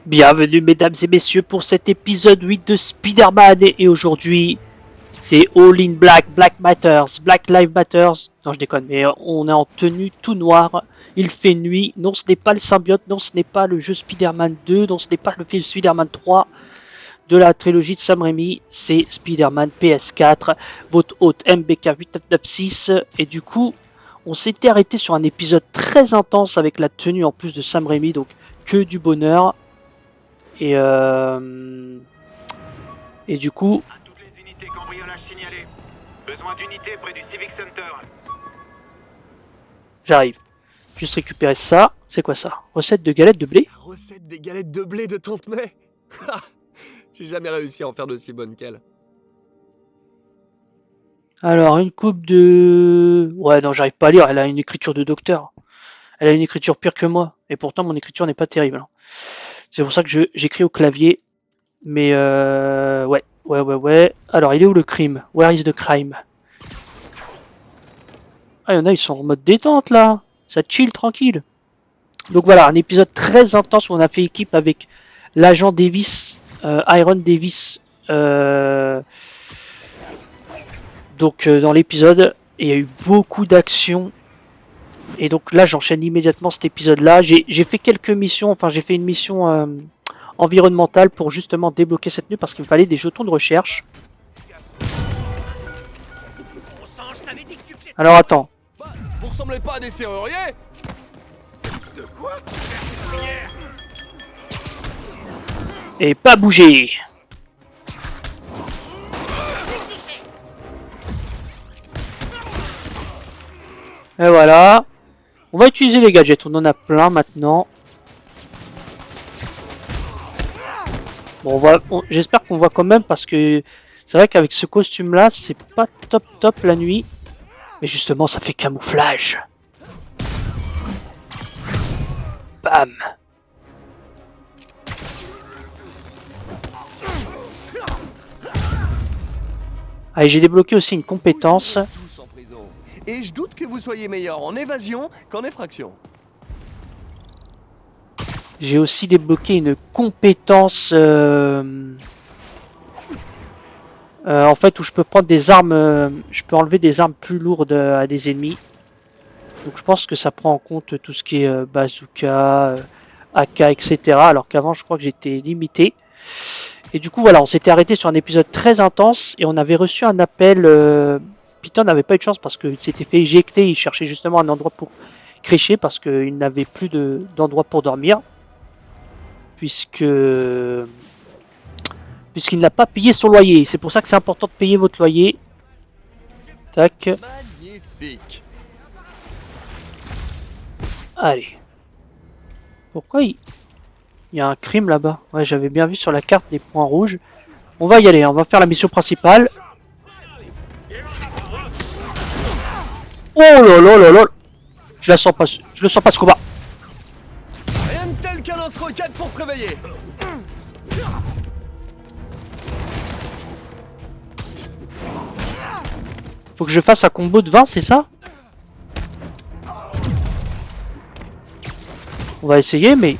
Bienvenue mesdames et messieurs pour cet épisode 8 de Spider-Man et aujourd'hui c'est All in Black, Black Matters, Black Lives Matters. Non je déconne mais on est en tenue tout noir, il fait nuit, non ce n'est pas le symbiote, non ce n'est pas le jeu Spider-Man 2, non ce n'est pas le film Spider-Man 3 de la trilogie de Sam Raimi, c'est Spider-Man PS4, votre hôte MBK8996 et du coup on s'était arrêté sur un épisode très intense avec la tenue en plus de Sam Raimi, donc que du bonheur. Et, et du coup, À toutes les unités cambriolage signalées. Besoin d'unités près du Civic Center. j'arrive. Juste récupérer ça. C'est quoi ça? Recette de galettes de blé? La recette des galettes de blé de Tante May. J'ai jamais réussi à en faire d'aussi bonnes qu'elle. Alors, une coupe de... Ouais, non, j'arrive pas à lire. Elle a une écriture de docteur. Elle a une écriture pire que moi. Et pourtant, mon écriture n'est pas terrible. C'est pour ça que j'écris au clavier. Mais ouais. Alors, il est où le crime? Where is the crime? Ah, il y en a, ils sont en mode détente, là. Ça chill, tranquille. Donc voilà, un épisode très intense où on a fait équipe avec l'agent Davis, Iron Davis, dans l'épisode, il y a eu beaucoup d'actions. Et donc là, j'enchaîne immédiatement cet épisode-là. J'ai fait quelques missions, enfin j'ai fait une mission environnementale pour justement débloquer cette nuit parce qu'il me fallait des jetons de recherche. Alors attends. Bah, vous ressemblez pas à des serruriers? De quoi? Et pas bouger. Et voilà. On va utiliser les gadgets, on en a plein maintenant. Bon, j'espère qu'on voit quand même parce que c'est vrai qu'avec ce costume là, c'est pas top la nuit. Mais justement, ça fait camouflage. Bam. Allez, j'ai débloqué aussi une compétence. Tous en prison. Et je doute que vous soyez meilleur en évasion qu'en effraction. J'ai aussi débloqué une compétence en fait où je peux prendre des armes, je peux enlever des armes plus lourdes à des ennemis. Donc je pense que ça prend en compte tout ce qui est bazooka, AK, etc. Alors qu'avant je crois que j'étais limité. Et du coup voilà, on s'était arrêté sur un épisode très intense et on avait reçu un appel. Python n'avait pas eu de chance parce qu'il s'était fait éjecter, il cherchait justement un endroit pour crécher parce qu'il n'avait plus d'endroit pour dormir. Puisqu'il n'a pas payé son loyer. C'est pour ça que c'est important de payer votre loyer. Tac. Magnifique. Allez. Pourquoi il y a un crime là-bas? Ouais, j'avais bien vu sur la carte des points rouges. On va y aller, on va faire la mission principale. Oh là. Je le sens pas ce combat. Rien de tel qu'un lance-roquette pour se réveiller. Faut que je fasse un combo de 20, c'est ça? On va essayer, mais...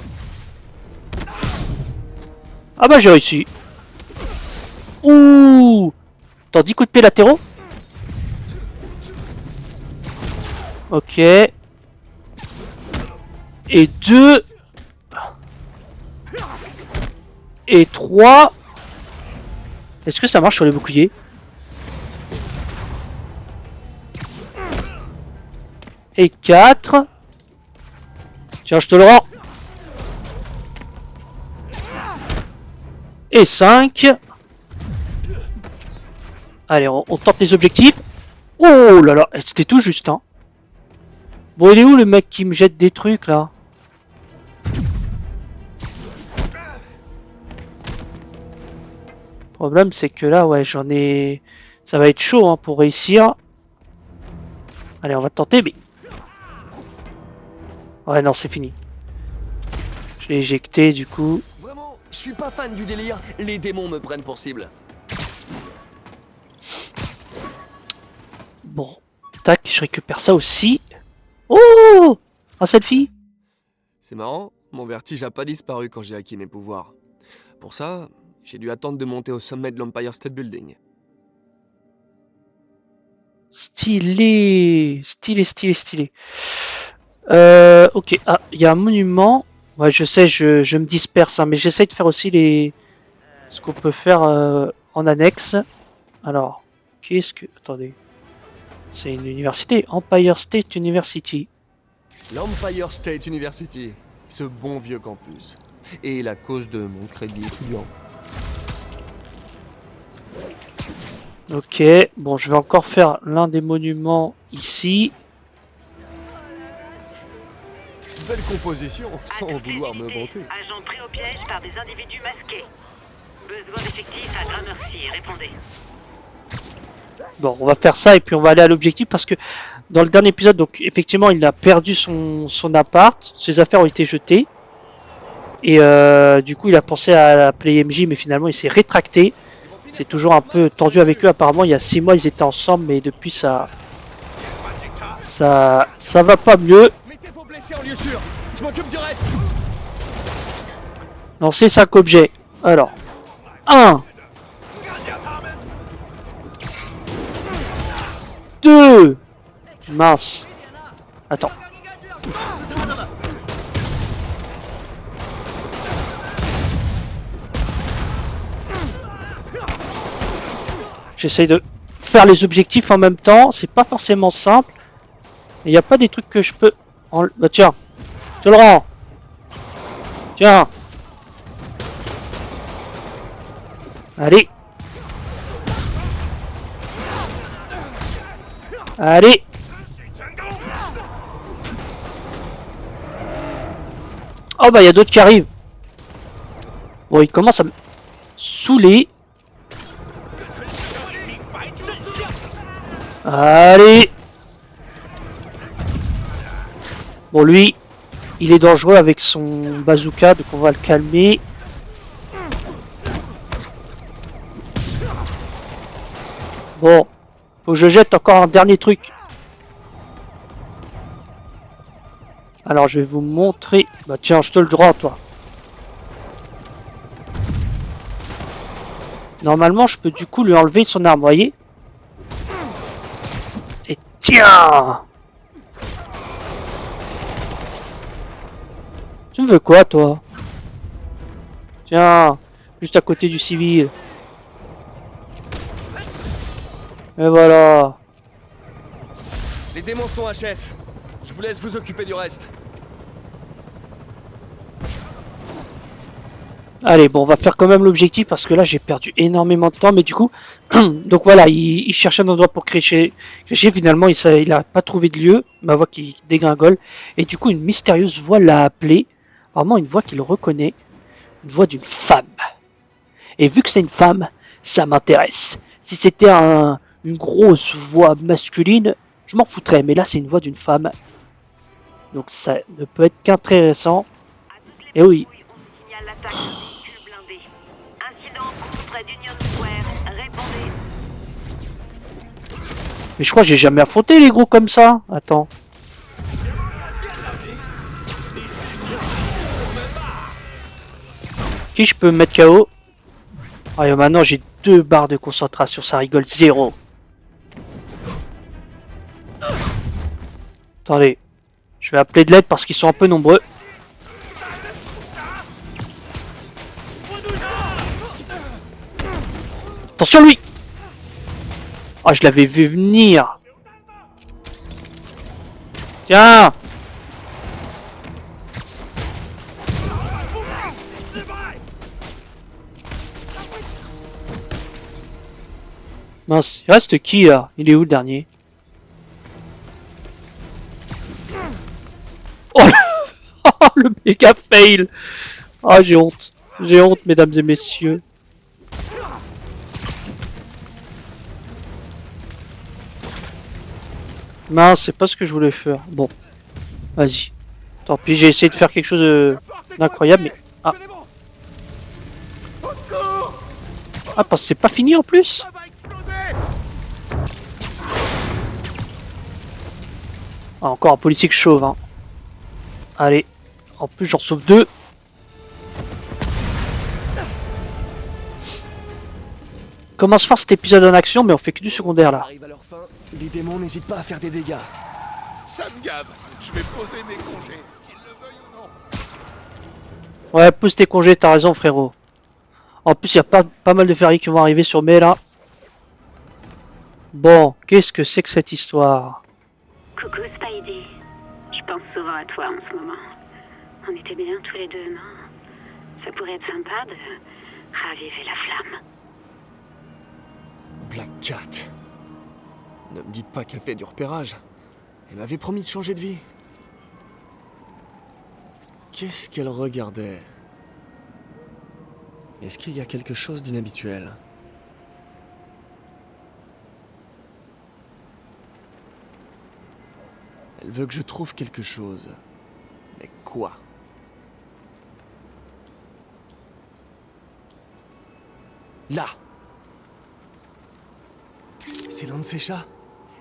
Ah bah j'ai réussi. Ouh. Attends, 10 coups de pied latéraux. Ok. Et 2. Et 3. Est-ce que ça marche sur les boucliers? Et 4. Tiens, je te le rends. Et 5. Allez, on tente les objectifs. Oh là là, c'était tout juste, hein. Bon, il est où le mec qui me jette des trucs, là? Le problème, c'est que là, ouais, j'en ai... Ça va être chaud, hein, pour réussir. Allez, on va tenter, mais... Ouais, non, c'est fini. Je l'ai éjecté, du coup. Vraiment, je suis pas fan du délire. Les démons me prennent pour cible. Bon. Tac, je récupère ça aussi. Oh! Un selfie. C'est marrant, Mon vertige a pas disparu quand j'ai acquis mes pouvoirs. Pour ça, j'ai dû attendre de monter au sommet de l'Empire State Building. Stylé, stylé, stylé, stylé. Ok, ah, il y a un monument. Ouais, je sais, je me disperse, hein, mais j'essaye de faire aussi ce qu'on peut faire en annexe. Alors, qu'est-ce que... Attendez. C'est une université, Empire State University. L'Empire State University, ce bon vieux campus. Et la cause de mon crédit étudiant. Ok, bon, je vais encore faire l'un des monuments ici. Belle composition, sans À toutes les vouloir me unités, vanter. agents pris au piège par des individus masqués. Besoin d'effectifs à Gramercy, répondez. Bon, on va faire ça et puis on va aller à l'objectif parce que dans le dernier épisode, donc effectivement, il a perdu son appart, ses affaires ont été jetées. Et du coup, il a pensé à l'appeler MJ, mais finalement, il s'est rétracté. C'est toujours un peu tendu avec eux. Apparemment, il y a 6 mois, ils étaient ensemble, mais depuis, ça va pas mieux. Mettez vos blessés en lieu sûr, je m'occupe du reste. Lancer 5 objets. Alors, 1, 2, mince. Attends. J'essaye de faire les objectifs en même temps. C'est pas forcément simple. Il n'y a pas des trucs que je peux... Bah tiens. Je le rends. Tiens. Allez. Allez. Oh bah il y a d'autres qui arrivent. Bon, il commence à me saouler. Allez. Bon, lui, il est dangereux avec son bazooka, donc on va le calmer. Bon, faut que je jette encore un dernier truc. Alors, je vais vous montrer. Bah tiens, je te le rends, toi. Normalement, je peux du coup lui enlever son arme, voyez. Et tiens! Tu me veux quoi, toi? Tiens, juste à côté du civil. Et voilà. Les démons sont HS. Je vous laisse vous occuper du reste. Allez, bon, on va faire quand même l'objectif parce que là, j'ai perdu énormément de temps. Mais du coup, donc voilà, il cherchait un endroit pour crécher. Finalement, il n'a pas trouvé de lieu. Ma voix qui dégringole. Et du coup, une mystérieuse voix l'a appelé. Vraiment, une voix qu'il reconnaît. Une voix d'une femme. Et vu que c'est une femme, ça m'intéresse. Si c'était une grosse voix masculine, je m'en foutrais. Mais là, c'est une voix d'une femme. Donc ça ne peut être qu'intéressant. Et oui. On signale l'attaque de véhicules blindés. Incident près d'Union Square, répondez. Mais je crois que j'ai jamais affronté les gros comme ça. Attends. Qui je peux mettre KO? Ah, et maintenant j'ai 2 barres de concentration, ça rigole 0. Attendez. Je vais appeler de l'aide parce qu'ils sont un peu nombreux. Attention lui! Ah, je l'avais vu venir. Tiens! Mince, il reste qui là? Il est où le dernier? Oh le méga fail! Ah, j'ai honte. J'ai honte, mesdames et messieurs. Mince, c'est pas ce que je voulais faire. Bon, vas-y. Tant pis, j'ai essayé de faire quelque chose d'incroyable, mais... Ah. Ah, parce que c'est pas fini en plus. Ah, encore un politique chauve, hein. Allez, En plus, j'en sauve 2. Commence fort cet épisode en action, mais on fait que du secondaire Ils là. arrivent à leur fin. Les démons n'hésitent pas à faire des dégâts. Ça me gave. Je vais poser mes congés, qu'ils le veuillent ou non. Ouais, pose tes congés, t'as raison frérot. En plus, il y a pas mal de ferries qui vont arriver sur mai là. Bon, qu'est-ce que c'est que cette histoire? Coucou Spidey. Je pense souvent à toi en ce moment. On était bien tous les deux, non? Ça pourrait être sympa de raviver la flamme. Black Cat. Ne me dites pas qu'elle fait du repérage. Elle m'avait promis de changer de vie. Qu'est-ce qu'elle regardait? Est-ce qu'il y a quelque chose d'inhabituel? Elle veut que je trouve quelque chose. Mais quoi? Là! C'est l'un de ces chats.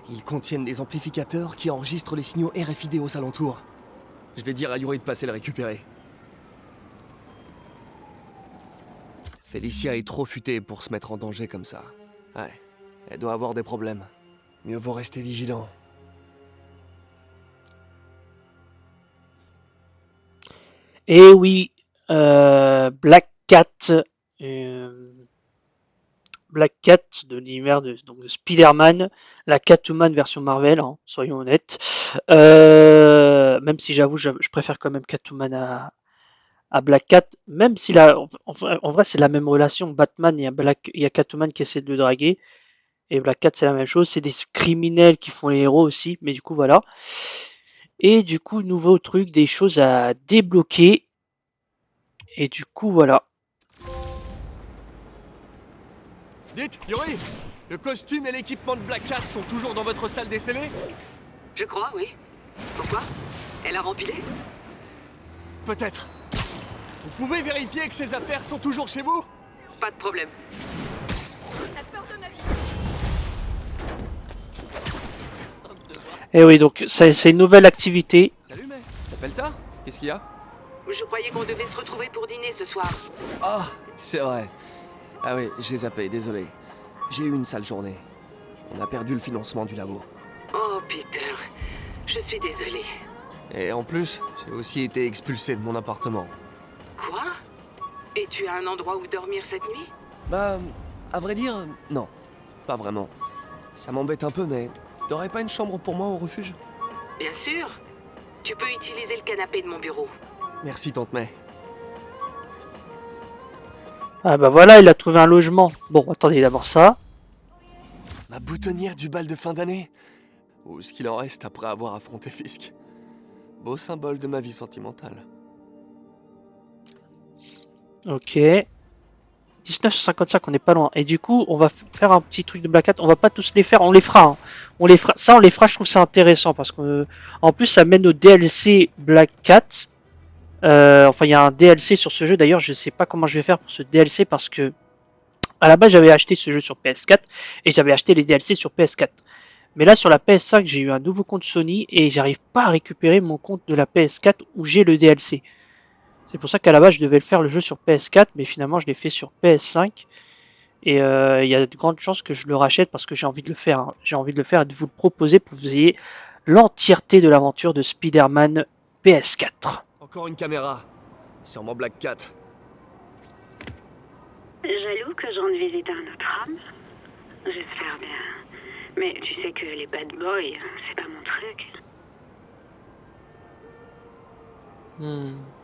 Ils contiennent des amplificateurs qui enregistrent les signaux RFID aux alentours. Je vais dire à Yuri de passer le récupérer. Félicia est trop futée pour se mettre en danger comme ça. Ouais, elle doit avoir des problèmes. Mieux vaut rester vigilant. Et oui, Black Cat, Black Cat de l'univers de Spider-Man, la Catwoman version Marvel, hein, soyons honnêtes. Même si j'avoue, je préfère quand même Catwoman à Black Cat, même si en vrai c'est la même relation. Batman, il y a Catwoman qui essaie de le draguer, et Black Cat c'est la même chose. C'est des criminels qui font les héros aussi, mais du coup voilà. Et du coup, nouveau truc, des choses à débloquer. Et du coup, voilà. Dites, Yuri! Le costume et l'équipement de Black Cat sont toujours dans votre salle décellée? Je crois, oui. Pourquoi? Elle a rempilé? Peut-être. Vous pouvez vérifier que ces affaires sont toujours chez vous? Pas de problème. Et oui, donc c'est une nouvelle activité. Salut, mec. T'appelles ta? Qu'est-ce qu'il y a? Je croyais qu'on devait se retrouver pour dîner ce soir. Ah, c'est vrai. Ah oui, j'ai zappé, désolé. J'ai eu une sale journée. On a perdu le financement du labo. Oh, Peter. Je suis désolée. Et en plus, j'ai aussi été expulsé de mon appartement. Quoi? Et tu as un endroit où dormir cette nuit? Bah, à vrai dire, non. Pas vraiment. Ça m'embête un peu, mais t'aurais pas une chambre pour moi au refuge? Bien sûr. Tu peux utiliser le canapé de mon bureau. Merci, tante May. Ah bah voilà, il a trouvé un logement. Bon, attendez d'abord ça. Ma boutonnière du bal de fin d'année. Ou ce qu'il en reste après avoir affronté Fisk. Beau symbole de ma vie sentimentale. Ok. 1955, on n'est pas loin. Et du coup, on va faire un petit truc de Black Cat. On va pas tous les faire, on les fera. Hein. On les fera. Ça, on les fera. Je trouve ça intéressant parce que, en plus, ça mène au DLC Black Cat. Enfin, il y a un DLC sur ce jeu. D'ailleurs, je sais pas comment je vais faire pour ce DLC parce que à la base, j'avais acheté ce jeu sur PS4 et j'avais acheté les DLC sur PS4. Mais là, sur la PS5, j'ai eu un nouveau compte Sony et j'arrive pas à récupérer mon compte de la PS4 où j'ai le DLC. C'est pour ça qu'à la base, je devais le faire le jeu sur PS4, mais finalement, je l'ai fait sur PS5. Et il y a de grandes chances que je le rachète parce que j'ai envie de le faire. Hein. J'ai envie de le faire et de vous le proposer pour que vous ayez l'entièreté de l'aventure de Spider-Man PS4. Encore une caméra. Sûrement Black Cat. Jaloux que j'en visite un autre homme? J'espère bien. Mais tu sais que les bad boys, c'est pas mon truc.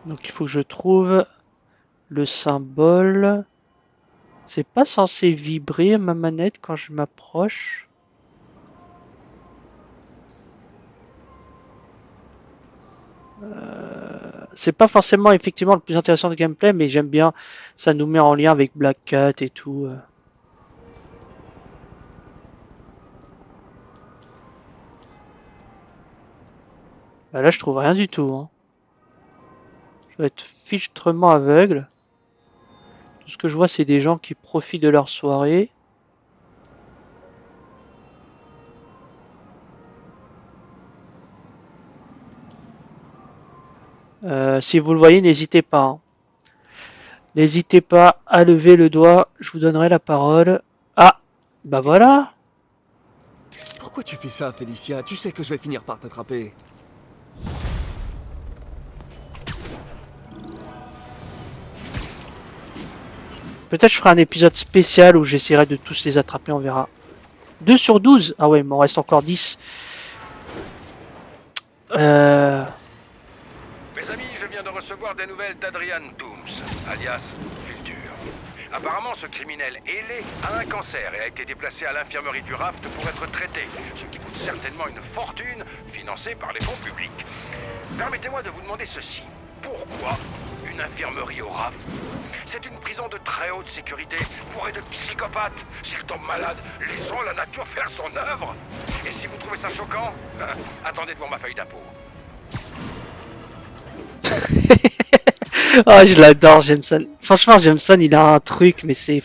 Donc il faut que je trouve le symbole. C'est pas censé vibrer ma manette quand je m'approche. C'est pas forcément effectivement le plus intéressant de gameplay, mais j'aime bien. Ça nous met en lien avec Black Cat et tout. Bah là, je trouve rien du tout. Hein. Je vais être fichtrement aveugle. Tout ce que je vois, c'est des gens qui profitent de leur soirée. Si vous le voyez, n'hésitez pas. Hein. N'hésitez pas à lever le doigt, je vous donnerai la parole. Ah, bah voilà. Pourquoi tu fais ça, Félicia? Tu sais que je vais finir par t'attraper. Peut-être je ferai un épisode spécial où j'essaierai de tous les attraper, on verra. 2 sur 12. Ah ouais, il m'en reste encore 10. Mes amis, je viens de recevoir des nouvelles d'Adrian Toombs, alias Culture. Apparemment, ce criminel ailé a un cancer et a été déplacé à l'infirmerie du Raft pour être traité, ce qui coûte certainement une fortune, financée par les fonds publics. Permettez-moi de vous demander ceci. Pourquoi une infirmerie au Raft? C'est une prison de très haute sécurité, bourrée de psychopathes. S'ils tombent malades, laissons la nature faire son œuvre. Et si vous trouvez ça choquant, attendez de voir ma feuille d'impôt. Ah, je l'adore, Jameson. Franchement, Jameson, il a un truc, mais c'est...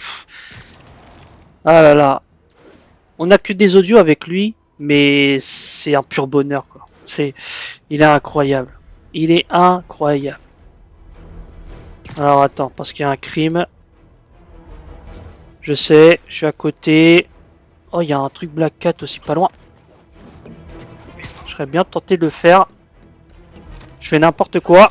Ah là là. On a que des audios avec lui, mais c'est un pur bonheur, quoi. Il est incroyable. Il est incroyable. Alors attends, parce qu'il y a un crime. Je sais, je suis à côté. Oh, il y a un truc Black Cat aussi pas loin. Je serais bien tenté de le faire. Je fais n'importe quoi.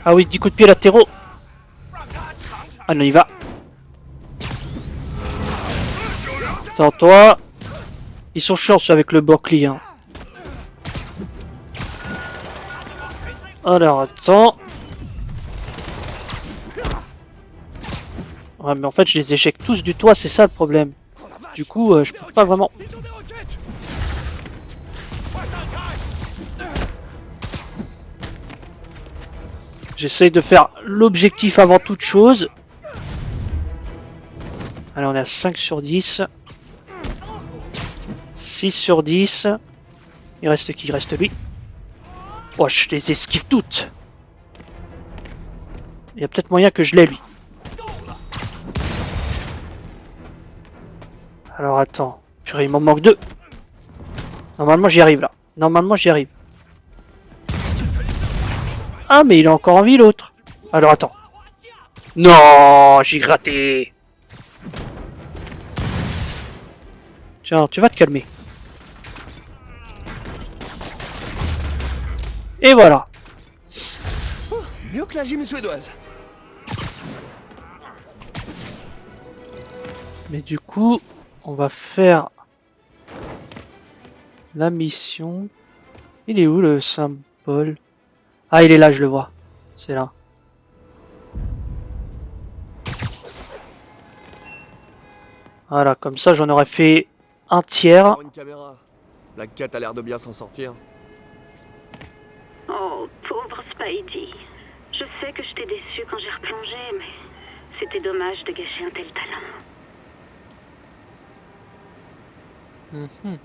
Ah oui, 10 coups de pied latéraux. Ah non, il va. Attends, toi. Ils sont chiants ceux avec le Berkeley. Hein. Alors, attends. Ouais, mais en fait, je les échec tous du toit, c'est ça le problème. Du coup, je peux pas vraiment... J'essaye de faire l'objectif avant toute chose. Allez, on est à 5 sur 10. 6 sur 10. Il reste qui? Il reste lui. Oh, je les esquive toutes. Il y a peut-être moyen que je l'ai, lui. Alors, attends. Purée, il m'en manque 2. Normalement, j'y arrive, là. Normalement, j'y arrive. Ah, mais il a encore en vie, l'autre. Alors, attends. Non, j'ai gratté. Tiens, tu vas te calmer. Et voilà. Mieux que la gym suédoise. Mais du coup, on va faire la mission. Il est où le symbole? Ah, il est là, je le vois. C'est là. Voilà, comme ça j'en aurais fait un tiers. Encore une caméra. Black Cat a l'air de bien s'en sortir. Oh, pauvre Spidey. Je sais que je t'ai déçu quand j'ai replongé, mais c'était dommage de gâcher un tel talent. Mhm.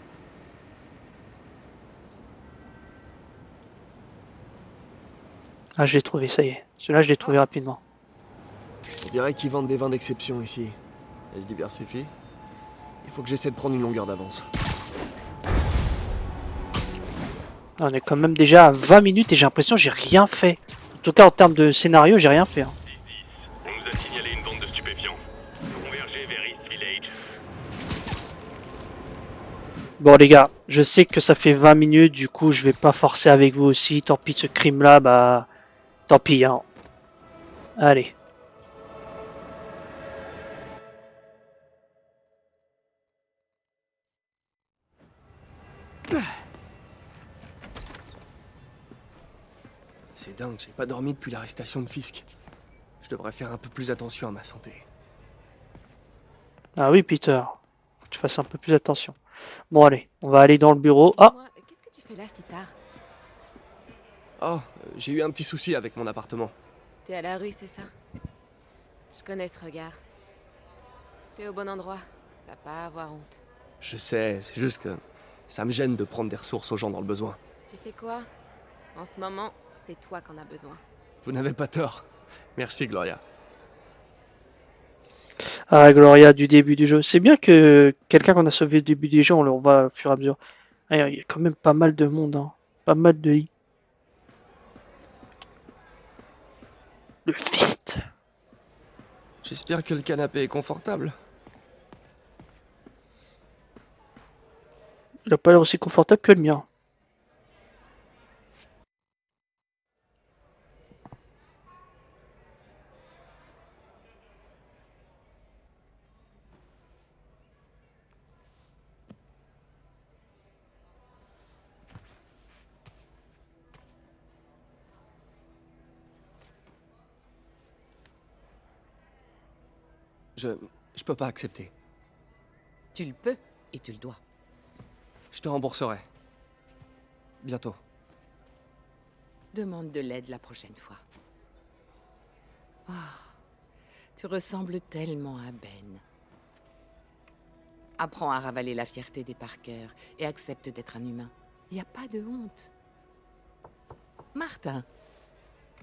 Ah, je l'ai trouvé, ça y est. Celui-là, je l'ai trouvé rapidement. On dirait qu'ils vendent des vins d'exception ici. Elles se diversifient. Il faut que j'essaie de prendre une longueur d'avance. On est quand même déjà à 20 minutes et j'ai l'impression que j'ai rien fait. En tout cas, en termes de scénario, j'ai rien fait. Hein. 6-10. On nous a signalé une bande de stupéfiants. Convergez vers East Village. Bon les gars, je sais que ça fait 20 minutes, du coup je vais pas forcer avec vous aussi. Tant pis de ce crime là, bah tant pis hein. Allez. C'est dingue, j'ai pas dormi depuis l'arrestation de Fisk. Je devrais faire un peu plus attention à ma santé. Ah oui Peter, faut que tu fasses un peu plus attention. Bon allez, on va aller dans le bureau. Ah, Qu'est-ce que tu fais là si tard? Oh, j'ai eu un petit souci avec mon appartement. T'es à la rue, c'est ça? Je connais ce regard. T'es au bon endroit. T'as pas à avoir honte. Je sais, c'est juste que ça me gêne de prendre des ressources aux gens dans le besoin. Tu sais quoi? En ce moment, c'est toi qu'on a besoin. Vous n'avez pas tort. Merci, Gloria. Ah, Gloria du début du jeu. C'est bien que quelqu'un qu'on a sauvé au début du jeu, on le revoit au fur et à mesure. Ah, il y a quand même pas mal de monde, hein. Pas mal de i. Le fist. J'espère que le canapé est confortable. Il a pas l'air aussi confortable que le mien. Je peux pas accepter. Tu le peux et tu le dois. Je te rembourserai. Bientôt. Demande de l'aide la prochaine fois. Oh, tu ressembles tellement à Ben. Apprends à ravaler la fierté des Parker et accepte d'être un humain. Il n'y a pas de honte. Martin,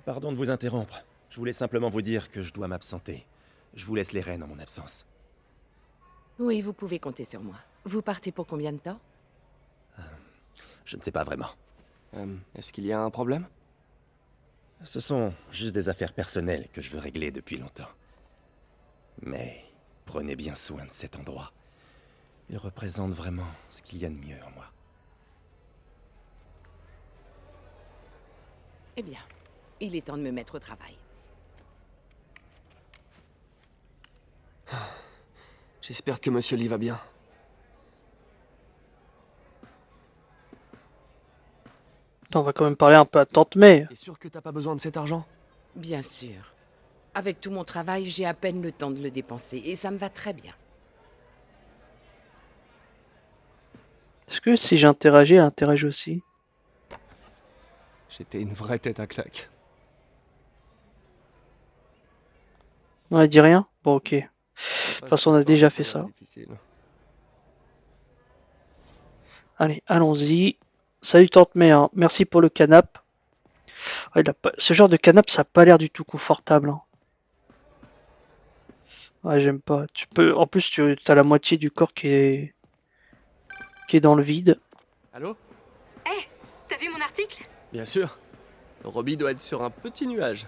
Pardon de vous interrompre. Je voulais simplement vous dire que je dois m'absenter. Je vous laisse les rênes en mon absence. oui, vous pouvez compter sur moi. Vous partez pour combien de temps? Je ne sais pas vraiment. Est-ce qu'il y a un problème? Ce sont juste des affaires personnelles que je veux régler depuis longtemps. Mais prenez bien soin de cet endroit. Il représente vraiment ce qu'il y a de mieux en moi. Eh bien, il est temps de me mettre au travail. J'espère que Monsieur Lee va bien. On va quand même parler un peu à Tante May. T'es sûr que t'as pas besoin de cet argent? Bien sûr. Avec tout mon travail, j'ai à peine le temps de le dépenser, et ça me va très bien. Est-ce que si j'interagis, elle interagit aussi? J'étais une vraie tête à claque. Non, elle dit rien? Bon, ok. De toute façon, on a déjà fait ça. Difficile. Allez, allons-y. Salut Tante May, hein. Merci pour le canapé. Ouais, ce genre de canapé, ça a pas l'air du tout confortable, hein. Ouais, j'aime pas. En plus, tu as la moitié du corps qui est dans le vide. Allô? T'as vu mon article? Bien sûr. Robbie doit être sur un petit nuage.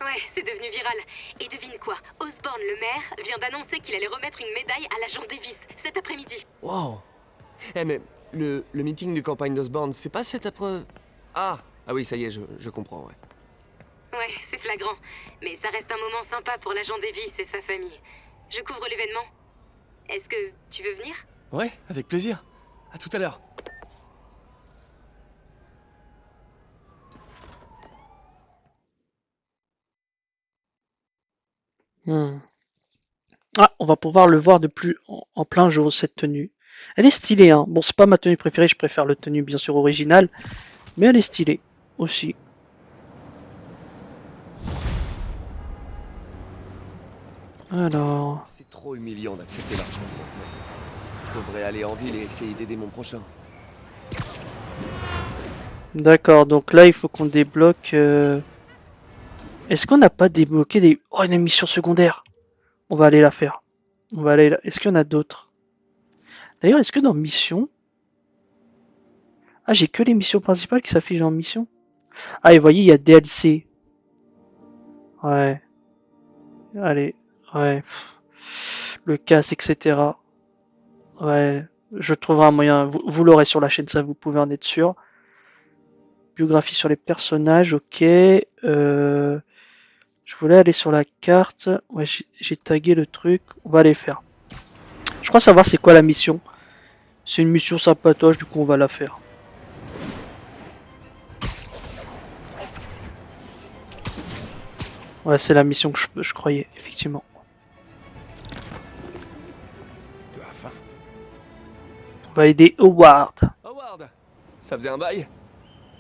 Ouais, c'est devenu viral. Et devine quoi? Osborne, le maire, vient d'annoncer qu'il allait remettre une médaille à l'agent Davis cet après-midi. Wow. Mais le meeting de campagne d'Osborne, c'est pas cet après... Ah oui, ça y est, je comprends, ouais. Ouais, c'est flagrant. Mais ça reste un moment sympa pour l'agent Davis et sa famille. Je couvre l'événement. Est-ce que tu veux venir? Ouais, avec plaisir. À tout à l'heure. Ah, on va pouvoir le voir de plus en plein jour, cette tenue. Elle est stylée, hein. Bon, c'est pas ma tenue préférée, je préfère la tenue bien sûr originale. Mais elle est stylée aussi. Alors... C'est trop humiliant d'accepter l'argent. Je devrais aller en ville et essayer d'aider mon prochain. D'accord, donc là il faut qu'on débloque... Est-ce qu'on n'a pas débloqué des... Oh, une mission secondaire. On va aller la faire. On va aller là. Est-ce qu'il y en a d'autres? D'ailleurs, est-ce que dans mission... Ah, j'ai que les missions principales qui s'affichent en mission. Ah, et vous voyez, il y a DLC. Ouais. Allez. Ouais. Le casse, etc. Ouais. Je trouverai un moyen. Vous l'aurez sur la chaîne, ça, vous pouvez en être sûr. Biographie sur les personnages, ok. Je voulais aller sur la carte. Ouais, j'ai tagué le truc. On va aller faire. Je crois savoir c'est quoi la mission. C'est une mission sympatoche, du coup on va la faire. Ouais, c'est la mission que je croyais, effectivement. Tu as faim? On va aider Howard. Howard! Ça faisait un bail?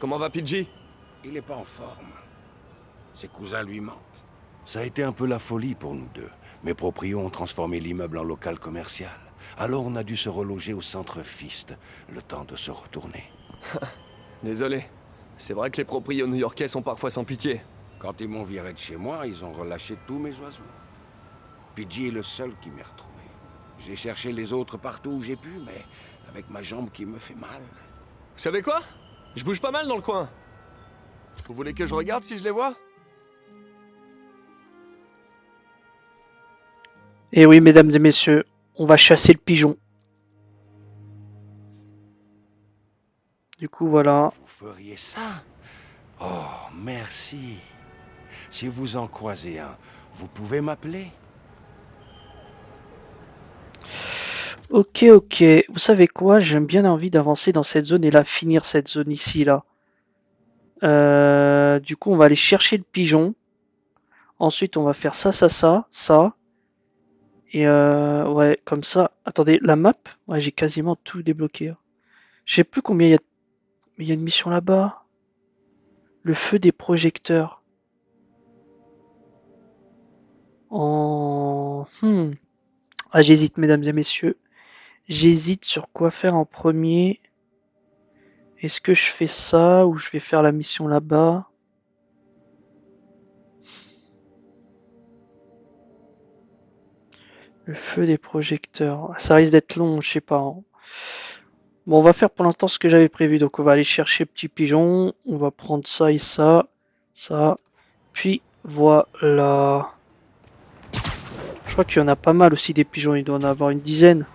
Comment va Pidgey? Il est pas en forme. Ses cousins lui manquent. Ça a été un peu la folie pour nous deux. Mes proprios ont transformé l'immeuble en local commercial. Alors on a dû se reloger au centre Fist, le temps de se retourner. Désolé. C'est vrai que les proprios new-yorkais sont parfois sans pitié. Quand ils m'ont viré de chez moi, ils ont relâché tous mes oiseaux. Pidgey est le seul qui m'ait retrouvé. J'ai cherché les autres partout où j'ai pu, mais avec ma jambe qui me fait mal. Vous savez quoi? Je bouge pas mal dans le coin. Vous voulez que je regarde si je les vois? Et oui, mesdames et messieurs, on va chasser le pigeon. Du coup, voilà. Vous feriez ça? Oh, merci. Si vous en croisez un, vous pouvez m'appeler? Ok, ok. Vous savez quoi? J'ai bien envie d'avancer dans cette zone et là, finir cette zone ici, là. Du coup, on va aller chercher le pigeon. Ensuite, on va faire ça, ça, ça, ça. Et ouais, comme ça. Attendez, la map? Ouais, j'ai quasiment tout débloqué, hein. Je sais plus combien il y a. Mais il y a une mission là-bas. Le feu des projecteurs. En... Ah, j'hésite, mesdames et messieurs. J'hésite sur quoi faire en premier. Est-ce que je fais ça ou je vais faire la mission là-bas? Le feu des projecteurs. Ça risque d'être long, je sais pas, hein. Bon, on va faire pour l'instant ce que j'avais prévu. Donc, on va aller chercher petit pigeon. On va prendre ça et ça. Ça. Puis, voilà. Je crois qu'il y en a pas mal aussi des pigeons. Il doit en avoir une dizaine.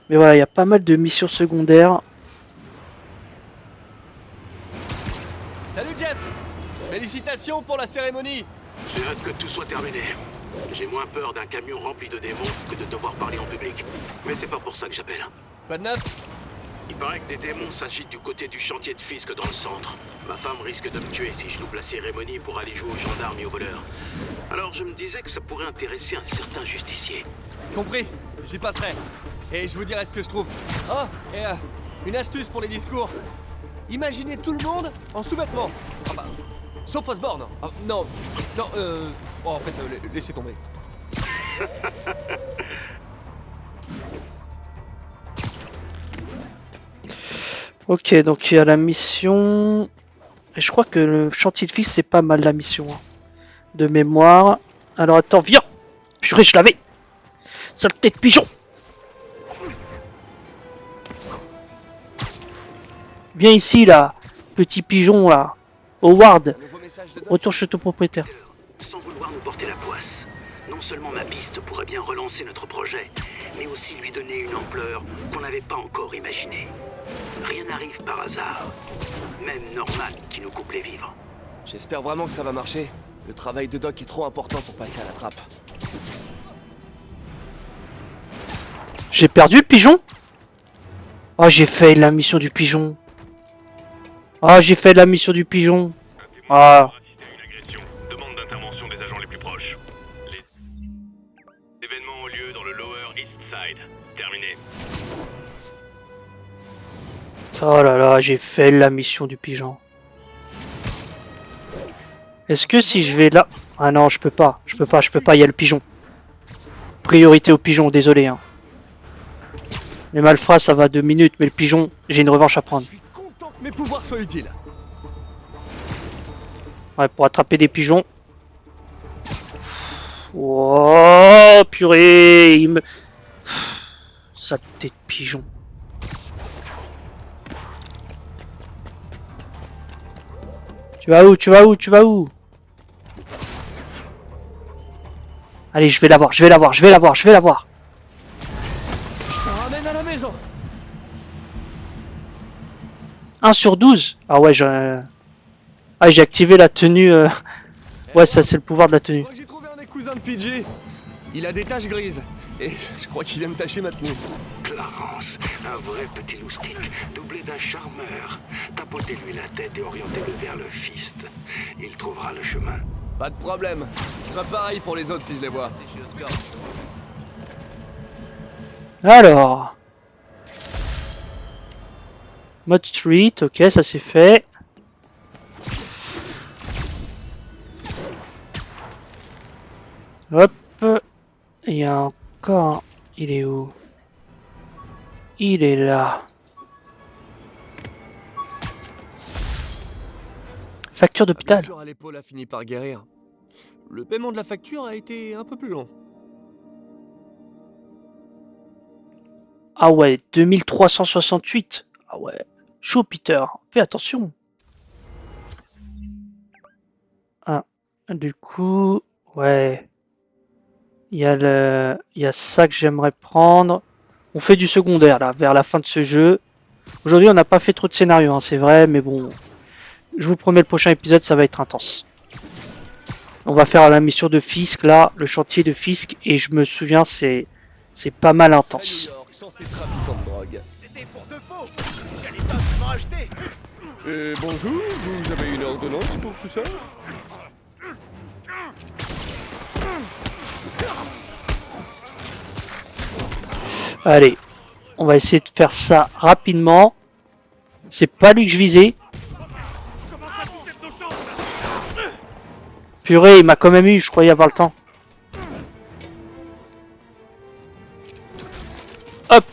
Mais voilà, il y a pas mal de missions secondaires. Salut Jeff! Félicitations pour la cérémonie! J'ai hâte que tout soit terminé. J'ai moins peur d'un camion rempli de démons que de devoir parler en public. Mais c'est pas pour ça que j'appelle. Pas de neuf? Il paraît que des démons s'agitent du côté du chantier de Fisk dans le centre. Ma femme risque de me tuer si je loupe la cérémonie pour aller jouer aux gendarmes et aux voleurs. Alors je me disais que ça pourrait intéresser un certain justicier. Compris, j'y passerai. Et je vous dirai ce que je trouve. Oh, et une astuce pour les discours. Imaginez tout le monde en sous-vêtements. Ah bah, sauf Osborne. Ah, non, non, oh, en fait, laissez tomber. Ok, donc il y a la mission. Et je crois que le chantier de Fisk, c'est pas mal la mission, hein. De mémoire. Alors attends, viens! Purée, je l'avais! Saleté de pigeon! Viens ici, là! Petit pigeon, là! Howard! Retour chez ton propriétaire. Sans vouloir nous porter la poisse, non seulement ma piste pourrait bien relancer notre projet, mais aussi lui donner une ampleur qu'on n'avait pas encore imaginée. Rien n'arrive par hasard. Même Norman qui nous coupe les vivres. J'espère vraiment que ça va marcher. Le travail de Doc est trop important pour passer à la trappe. J'ai perdu le pigeon? Oh, j'ai fait la mission du pigeon. Ah, j'ai fait la mission du pigeon. Ah. Demande d'intervention des agents les plus proches. Les événements ont lieu dans le Lower East Side. Terminé. Oh là là, j'ai fait la mission du pigeon. Est-ce que si je vais là... Ah non, je peux pas, il y a le pigeon. Priorité au pigeon, désolé, hein. Les malfrats, ça va 2 minutes, mais le pigeon, j'ai une revanche à prendre. Je suis content que mes pouvoirs soient utiles. Ouais, pour attraper des pigeons. Oh, purée, il me... Saleté de pigeon. Tu vas où? Tu vas où? Tu vas où? Allez, je vais l'avoir, je vais l'avoir, je vais l'avoir, je vais l'avoir. Je te ramène à la maison. 1 sur 12. Ah ouais, j'ai activé la tenue. Ouais, ça c'est le pouvoir de la tenue. J'ai trouvé un des cousins de PJ. Il a des taches grises. Et je crois qu'il aime tacher ma tenue. Clarence, un vrai petit loustic, doublé d'un charmeur. Tapotez-lui la tête et orientez-le vers le fist. Il trouvera le chemin. Pas de problème. Je ferai pareil pour les autres si je les vois. Alors. Mode street, ok, ça c'est fait. Hop. Il y a encore... Il est où? Il est là. Facture d'hôpital. Blessure à l'épaule a fini par guérir. le paiement de la facture a été un peu plus long. Ah ouais, 2368. Ah ouais, chaud Peter, fais attention. Ah, du coup, ouais. Il y a ça que j'aimerais prendre. On fait du secondaire là, vers la fin de ce jeu. Aujourd'hui, on n'a pas fait trop de scénario, hein, c'est vrai, mais bon. Je vous promets, le prochain épisode, ça va être intense. On va faire la mission de Fisk, là, le chantier de Fisk, et je me souviens, c'est pas mal intense. À New York, sans ces trafiquants de drogue. C'était pour de faux. J'allais pas vraiment acheter. Bonjour, vous avez une ordonnance pour tout ça? Allez, on va essayer de faire ça rapidement. C'est pas lui que je visais. Purée, il m'a quand même eu, je croyais avoir le temps. Hop.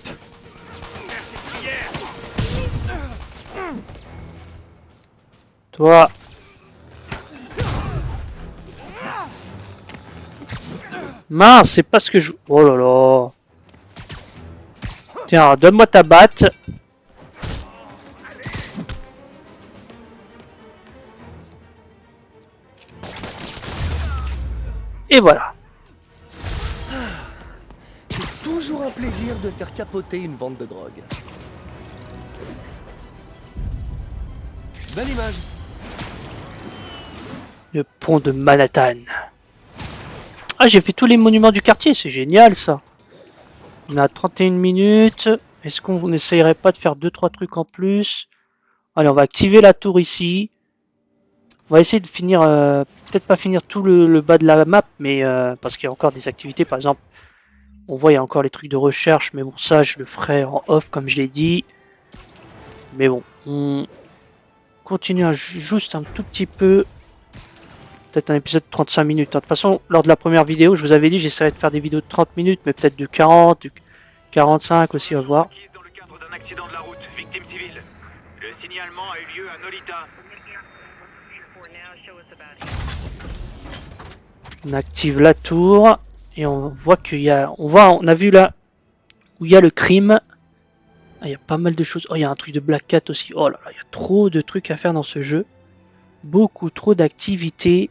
Toi. Mince, c'est pas ce que je... Oh là là. Tiens, donne-moi ta batte. Et voilà. C'est toujours un plaisir de faire capoter une vente de drogue. Belle image. Le pont de Manhattan. Ah, j'ai fait tous les monuments du quartier, c'est génial ça. On a 31 minutes. Est-ce qu'on n'essayerait pas de faire 2-3 trucs en plus? Allez, on va activer la tour ici. On va essayer de finir, peut-être pas finir tout le bas de la map, mais parce qu'il y a encore des activités, par exemple. On voit, il y a encore les trucs de recherche, mais bon, ça, je le ferai en off, comme je l'ai dit. Mais bon, on continue juste un tout petit peu. Peut-être un épisode de 35 minutes. De toute façon, lors de la première vidéo, je vous avais dit, j'essaierai de faire des vidéos de 30 minutes, mais peut-être de 40, de 45 aussi, on va voir. Dans le cadre d'un accident de la route, victime civile. Le signalement a eu lieu à Nolita. On active la tour et on voit qu'il y a, on a vu là où il y a le crime. Ah, il y a pas mal de choses. Oh, il y a un truc de Black Cat aussi. Oh là là, il y a trop de trucs à faire dans ce jeu. Beaucoup trop d'activités.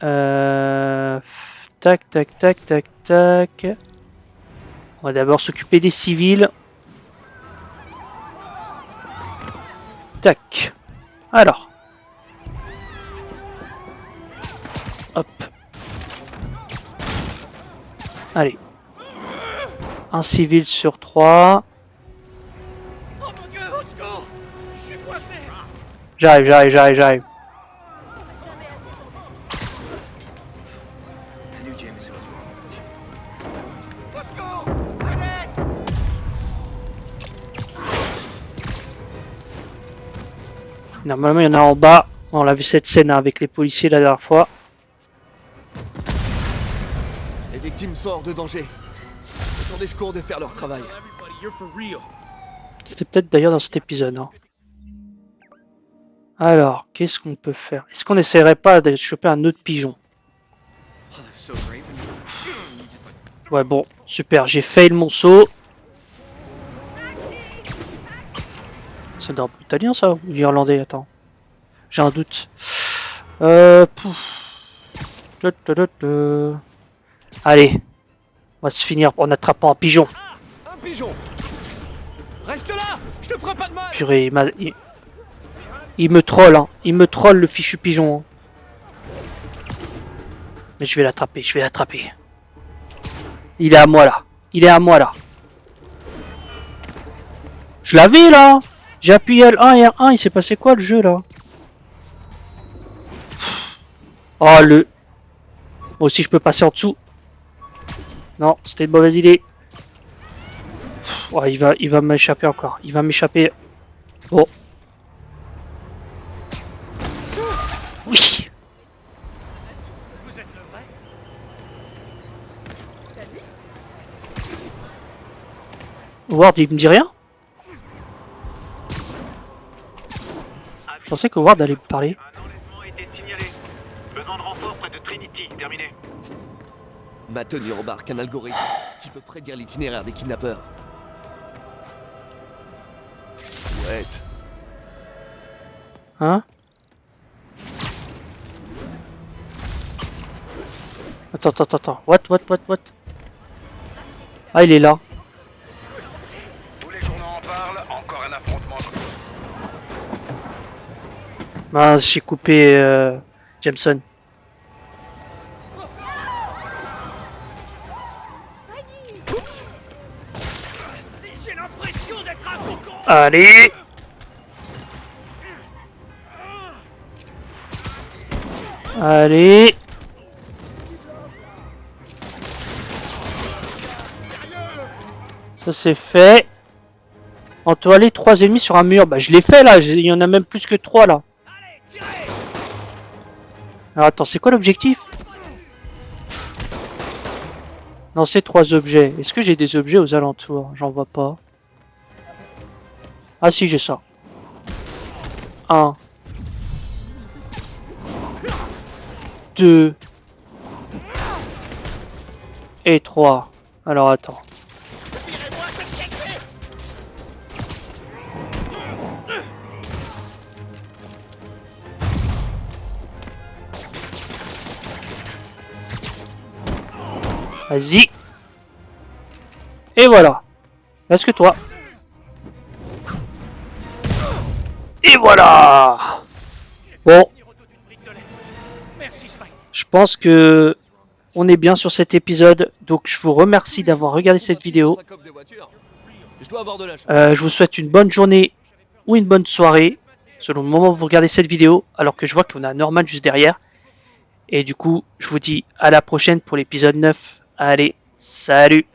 Tac, tac, tac, tac, tac. On va d'abord s'occuper des civils. Tac. Alors. Hop. Allez. Un civil sur 3. Oh mon dieu, au secours! Je suis coincé! J'arrive. Au secours! Allez! Normalement, il y en a en bas. On l'a vu cette scène avec les policiers la dernière fois. Les victimes sont hors de danger. Ils ont des secours de faire leur travail. C'était peut-être d'ailleurs dans cet épisode. Hein. Alors, qu'est-ce qu'on peut faire? Est-ce qu'on n'essaierait pas de choper un autre pigeon? Ouais, bon, super. J'ai fail mon saut. C'est d'un italien ça ou irlandais? Attends. J'ai un doute. Allez. On va se finir en attrapant un pigeon. Ah, un pigeon! Reste là! Je te ferai pas de mal! Purée, il me troll, hein. Il me troll le fichu pigeon. Hein. Mais je vais l'attraper, Il est à moi là. Je l'avais là. J'ai appuyé L1 et R1, il s'est passé quoi le jeu là? Oh le... Moi aussi je peux passer en dessous. Non, c'était une mauvaise idée. Oh, il va m'échapper encore. Il va m'échapper. Bon. Oui. Ward, il me dit rien? Je pensais que Ward allait me parler. Un enlèvement a été signalé. Besoin de renfort terminé. Maintenir embarque un algorithme qui peut prédire l'itinéraire des kidnappeurs. Chouette. Hein? Attends. What? Ah, il est là. Tous les journaux en parlent, encore un affrontement. Mince, j'ai coupé Jameson. Allez! Allez! Ça c'est fait. Entoiler 3 ennemis sur un mur. Bah je l'ai fait là, il y en a même plus que 3 là. Alors attends, c'est quoi l'objectif? Non, c'est 3 objets. Est-ce que j'ai des objets aux alentours? J'en vois pas. Ah si, j'ai ça. 1. 2. Et 3. Alors attends. Vas-y. Et voilà. Est-ce que toi? Et voilà. Bon. Je pense que on est bien sur cet épisode. Donc je vous remercie d'avoir regardé cette vidéo. Je vous souhaite une bonne journée ou une bonne soirée, selon le moment où vous regardez cette vidéo, alors que je vois qu'on a Norman juste derrière. Et du coup, je vous dis à la prochaine pour l'épisode 9. Allez, salut!